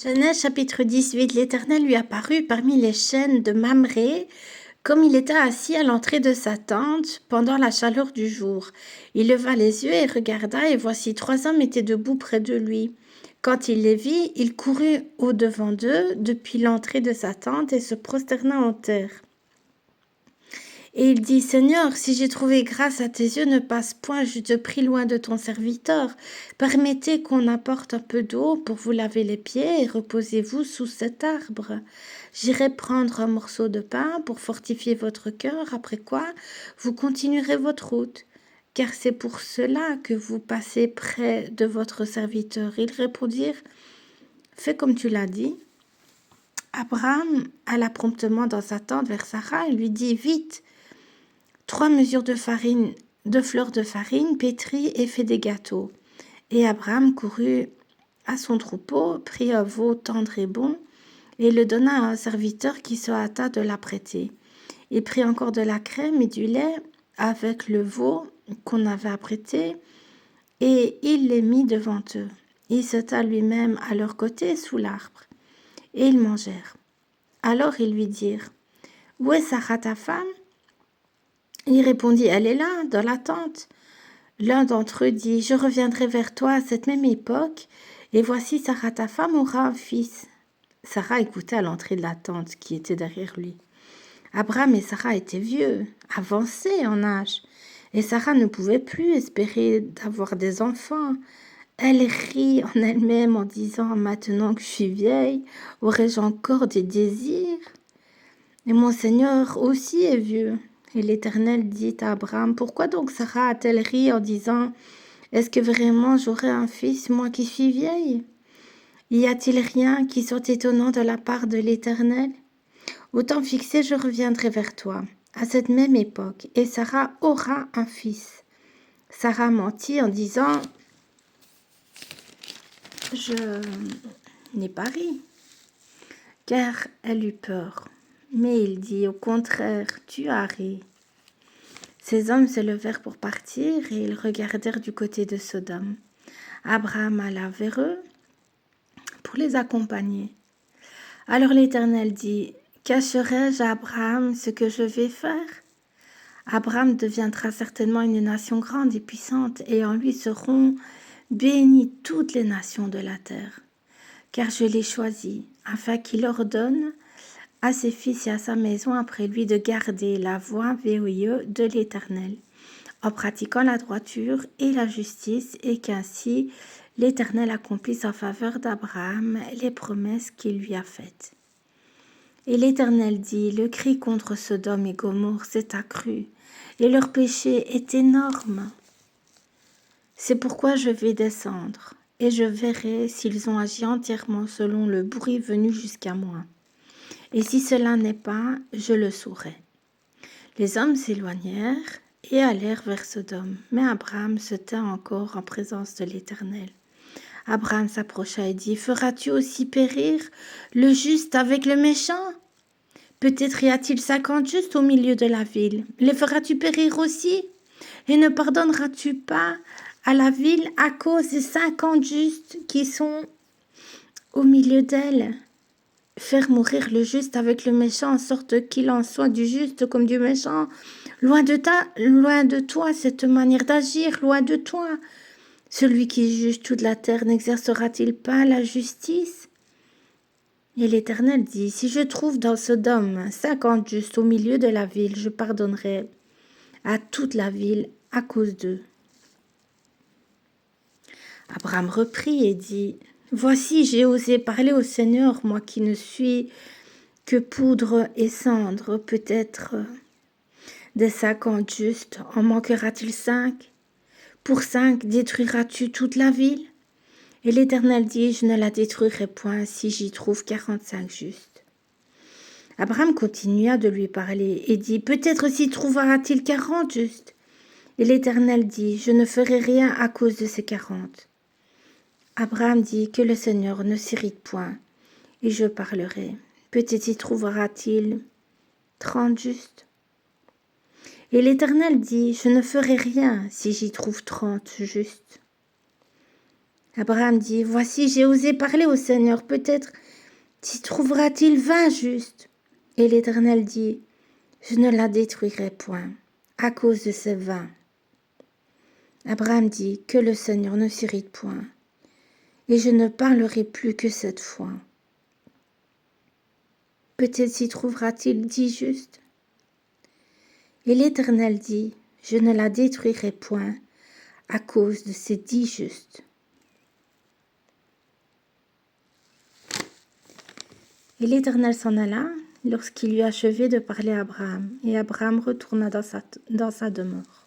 Genèse chapitre 18. L'Éternel lui apparut parmi les chênes de Mamré, comme il était assis à l'entrée de sa tente pendant la chaleur du jour. Il leva les yeux et regarda, et voici 3 hommes étaient debout près de lui. Quand il les vit, il courut au-devant d'eux depuis l'entrée de sa tente et se prosterna en terre. Et il dit, Seigneur, si j'ai trouvé grâce à tes yeux, ne passe point, je te prie, loin de ton serviteur. Permettez qu'on apporte un peu d'eau pour vous laver les pieds et reposez-vous sous cet arbre. J'irai prendre un morceau de pain pour fortifier votre cœur, après quoi vous continuerez votre route. Car c'est pour cela que vous passez près de votre serviteur. Ils répondirent, fais comme tu l'as dit. Abraham alla promptement dans sa tente vers Sarah et lui dit, vite, 3 mesures de farine, de fleurs de farine, pétris et fait des gâteaux. Et Abraham courut à son troupeau, prit un veau tendre et bon, et le donna à un serviteur qui se hâta de l'apprêter. Il prit encore de la crème et du lait avec le veau qu'on avait apprêté, et il les mit devant eux. Il se tint lui-même à leur côté sous l'arbre, et ils mangèrent. Alors ils lui dirent, où est Sarah ta femme ? Il répondit, elle est là, dans la tente. L'un d'entre eux dit, je reviendrai vers toi à cette même époque, et voici Sarah ta femme aura un fils. Sarah écoutait à l'entrée de la tente qui était derrière lui. Abraham et Sarah étaient vieux, avancés en âge, et Sarah ne pouvait plus espérer d'avoir des enfants. Elle rit en elle-même en disant, maintenant que je suis vieille, aurais-je encore des désirs ? Et mon Seigneur aussi est vieux. Et l'Éternel dit à Abraham, pourquoi donc Sarah a-t-elle ri en disant, est-ce que vraiment j'aurai un fils, moi qui suis vieille ? Y a-t-il rien qui soit étonnant de la part de l'Éternel ? Au temps fixé, je reviendrai vers toi, à cette même époque, et Sarah aura un fils. Sarah mentit en disant, je n'ai pas ri, car elle eut peur. Mais il dit, au contraire, tu as ri. Ces hommes se levèrent pour partir et ils regardèrent du côté de Sodome. Abraham alla vers eux pour les accompagner. Alors l'Éternel dit, cacherai-je à Abraham ce que je vais faire ? Abraham deviendra certainement une nation grande et puissante, et en lui seront bénies toutes les nations de la terre. Car je l'ai choisi, afin qu'il ordonne à ses fils et à sa maison après lui de garder la voie VOIE de l'Éternel, en pratiquant la droiture et la justice, et qu'ainsi l'Éternel accomplisse en faveur d'Abraham les promesses qu'il lui a faites. Et l'Éternel dit, le cri contre Sodome et Gomorrhe s'est accru, et leur péché est énorme. C'est pourquoi je vais descendre, et je verrai s'ils ont agi entièrement selon le bruit venu jusqu'à moi. Et si cela n'est pas, je le saurai. Les hommes s'éloignèrent et allèrent vers Sodome, mais Abraham se tint encore en présence de l'Éternel. Abraham s'approcha et dit, feras-tu aussi périr le juste avec le méchant ? Peut-être y a-t-il 50 justes au milieu de la ville. Les feras-tu périr aussi ? Et ne pardonneras-tu pas à la ville à cause des 50 justes qui sont au milieu d'elle ? Faire mourir le juste avec le méchant, en sorte qu'il en soit du juste comme du méchant. Loin de toi cette manière d'agir, loin de toi. Celui qui juge toute la terre n'exercera-t-il pas la justice ? Et l'Éternel dit, si je trouve dans Sodome 50 justes au milieu de la ville, je pardonnerai à toute la ville à cause d'eux. Abraham reprit et dit, voici, j'ai osé parler au Seigneur, moi qui ne suis que poudre et cendre, peut-être des 50 justes, en manquera-t-il 5 ? Pour 5, détruiras-tu toute la ville ? Et l'Éternel dit, je ne la détruirai point si j'y trouve 45 justes. Abraham continua de lui parler et dit, peut-être s'y trouvera-t-il 40 justes. Et l'Éternel dit, je ne ferai rien à cause de ces 40. Abraham dit, que le Seigneur ne s'irrite point, et je parlerai. Peut-être y trouvera-t-il 30 justes. Et l'Éternel dit, je ne ferai rien si j'y trouve 30 justes. Abraham dit, « Voici, j'ai osé parler au Seigneur, peut-être s'y trouvera-t-il 20 justes. » Et l'Éternel dit, « Je ne la détruirai point à cause de ces 20. » Abraham dit, « Que le Seigneur ne s'irrite point, et je ne parlerai plus que cette fois. Peut-être s'y trouvera-t-il 10 justes. » Et l'Éternel dit, « Je ne la détruirai point à cause de ces 10 justes. » Et l'Éternel s'en alla lorsqu'il eut achevé de parler à Abraham, et Abraham retourna dans sa demeure.